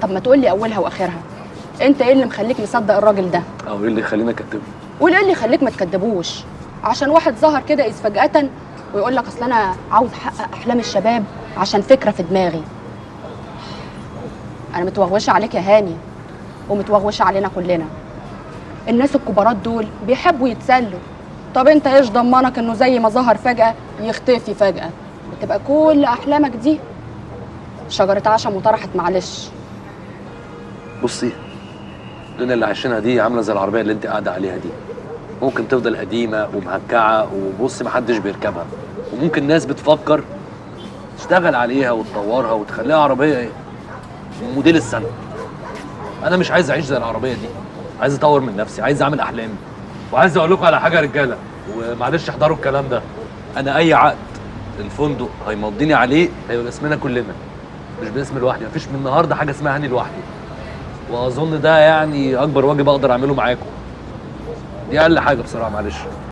طب ما تقول لي اولها واخرها، انت ايه اللي مخليك مصدق الراجل ده؟ او ايه اللي يخليني اكدبه؟ قول ايه اللي يخليك ما تكدبوش؟ عشان واحد ظهر كده إذ فجأة ويقول لك اصل انا عاوز احقق احلام الشباب عشان فكره في دماغي. انا متوغوشه عليك يا هاني، ومتوغوشه علينا كلنا. الناس الكبارات دول بيحبوا يتسلوا. طب انت ايش ضمنك انه زي ما ظهر فجأة يختفي فجأة؟ بتبقى كل احلامك دي شجرة عشم وطرحت. معلش. بصي، الدنيا اللي عايشينها دي عامله زي العربيه اللي انت قاعده عليها دي، ممكن تفضل قديمه ومهكعه وبصي محدش بيركبها، وممكن ناس بتفكر تشتغل عليها وتطورها وتخليها عربيه ايه؟ موديل السنه. انا مش عايز اعيش زي العربيه دي، عايز اطور من نفسي، عايز اعمل احلامي. وعايز اقول لكم على حاجه يا رجاله، ومعلش احضروا الكلام ده، انا اي عقد الفندق هيمضيني عليه هيبقى باسمنا كلنا، مش باسم لوحدي. مفيش من النهارده حاجه اسمها هاني لوحدي، واظن ده يعني اكبر واجب اقدر اعمله معاكم. دي اقل حاجه بصراحه، معلش.